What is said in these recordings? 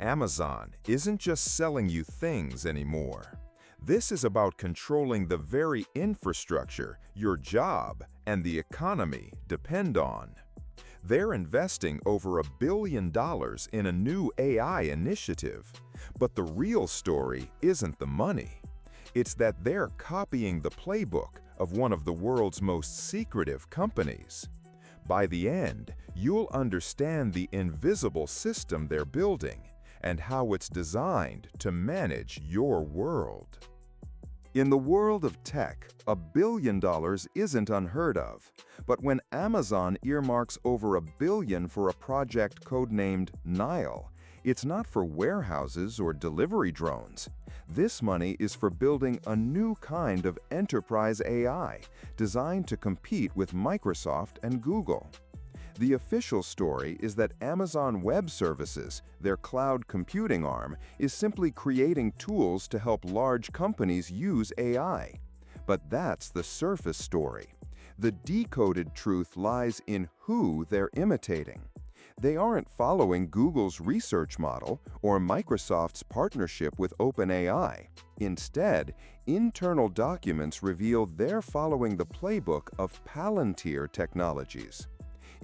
Amazon isn't just selling you things anymore. This is about controlling the very infrastructure your job and the economy depend on. They're investing over $1 billion in a new AI initiative, but the real story isn't the money. It's that they're copying the playbook of one of the world's most secretive companies. By the end, you'll understand the invisible system they're building and how it's designed to manage your world. In the world of tech, $1 billion isn't unheard of, but when Amazon earmarks over $1 billion for a project codenamed Nile, it's not for warehouses or delivery drones. This money is for building a new kind of enterprise AI designed to compete with Microsoft and Google. The official story is that Amazon Web Services, their cloud computing arm, is simply creating tools to help large companies use AI. But that's the surface story. The decoded truth lies in who they're imitating. They aren't following Google's research model or Microsoft's partnership with OpenAI. Instead, internal documents reveal they're following the playbook of Palantir technologies.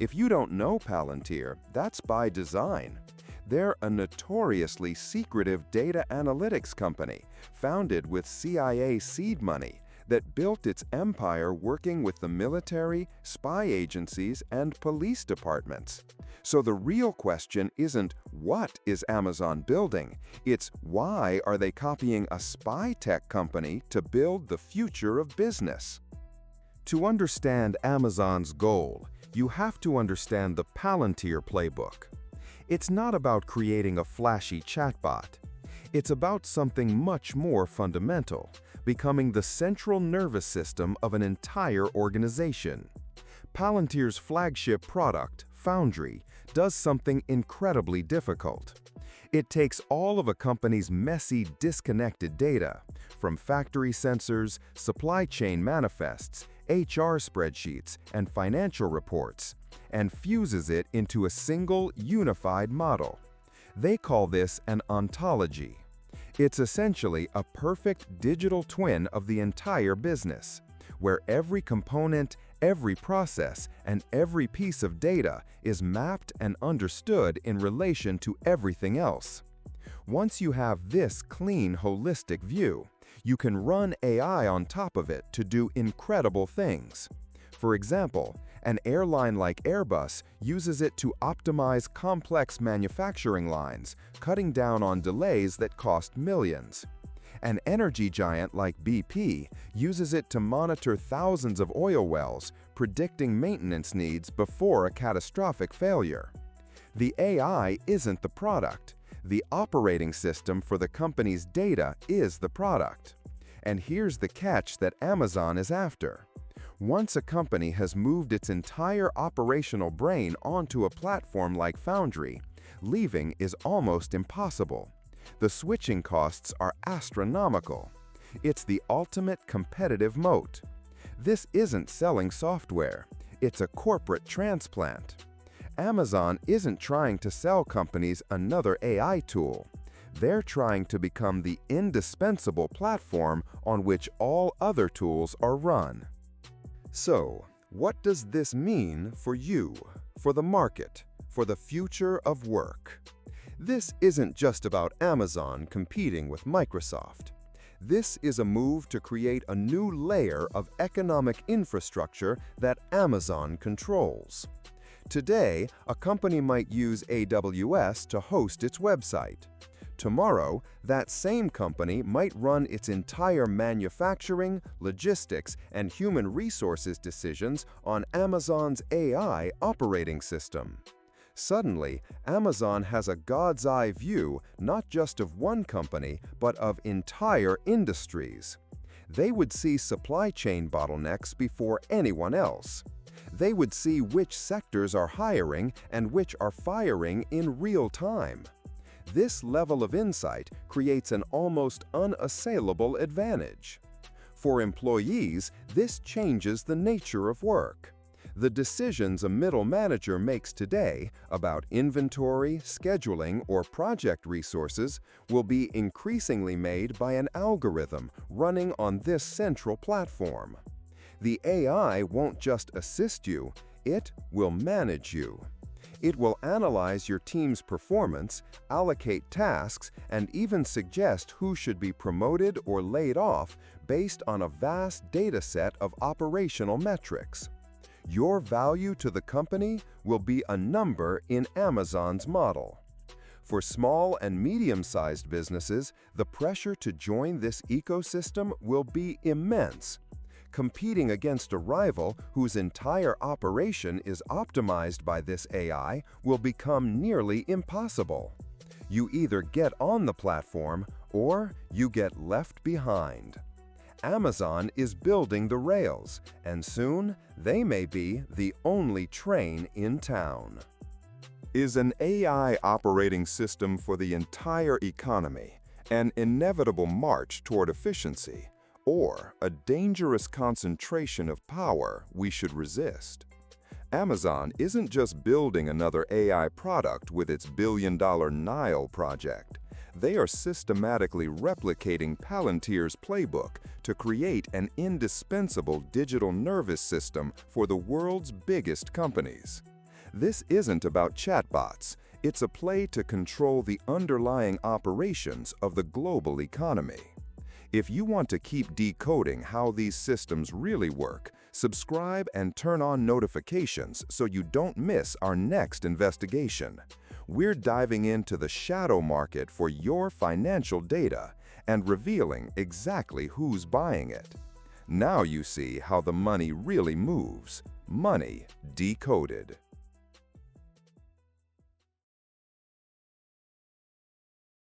If you don't know Palantir, that's by design. They're a notoriously secretive data analytics company founded with CIA seed money that built its empire working with the military, spy agencies, and police departments. So the real question isn't what is Amazon building, it's why are they copying a spy tech company to build the future of business? To understand Amazon's goal, you have to understand the Palantir playbook. It's not about creating a flashy chatbot. It's about something much more fundamental, becoming the central nervous system of an entire organization. Palantir's flagship product, Foundry, does something incredibly difficult. It takes all of a company's messy, disconnected data, from factory sensors, supply chain manifests, HR spreadsheets, and financial reports, and fuses it into a single, unified model. They call this an ontology. It's essentially a perfect digital twin of the entire business, where every component, every process, and every piece of data is mapped and understood in relation to everything else. Once you have this clean, holistic view, you can run AI on top of it to do incredible things. For example, an airline like Airbus uses it to optimize complex manufacturing lines, cutting down on delays that cost millions. An energy giant like BP uses it to monitor thousands of oil wells, predicting maintenance needs before a catastrophic failure. The AI isn't the product. The operating system for the company's data is the product. And here's the catch that Amazon is after. Once a company has moved its entire operational brain onto a platform like Foundry, leaving is almost impossible. The switching costs are astronomical. It's the ultimate competitive moat. This isn't selling software. It's a corporate transplant. Amazon isn't trying to sell companies another AI tool. They're trying to become the indispensable platform on which all other tools are run. So, what does this mean for you, for the market, for the future of work? This isn't just about Amazon competing with Microsoft. This is a move to create a new layer of economic infrastructure that Amazon controls. Today, a company might use AWS to host its website. Tomorrow, that same company might run its entire manufacturing, logistics, and human resources decisions on Amazon's AI operating system. Suddenly, Amazon has a God's eye view not just of one company, but of entire industries. They would see supply chain bottlenecks before anyone else. They would see which sectors are hiring and which are firing in real time. This level of insight creates an almost unassailable advantage. For employees, this changes the nature of work. The decisions a middle manager makes today about inventory, scheduling, or project resources will be increasingly made by an algorithm running on this central platform. The AI won't just assist you, it will manage you. It will analyze your team's performance, allocate tasks, and even suggest who should be promoted or laid off based on a vast data set of operational metrics. Your value to the company will be a number in Amazon's model. For small and medium-sized businesses, the pressure to join this ecosystem will be immense. Competing against a rival whose entire operation is optimized by this AI will become nearly impossible. You either get on the platform or you get left behind. Amazon is building the rails, and soon they may be the only train in town. Is an AI operating system for the entire economy an inevitable march toward efficiency, or a dangerous concentration of power we should resist? Amazon isn't just building another AI product with its billion-dollar Nile project. They are systematically replicating Palantir's Playbook to create an indispensable digital nervous system for the world's biggest companies. This isn't about chatbots. It's a play to control the underlying operations of the global economy. If you want to keep decoding how these systems really work, subscribe and turn on notifications so you don't miss our next investigation. We're diving into the shadow market for your financial data and revealing exactly who's buying it. Now you see how the money really moves. Money Decoded.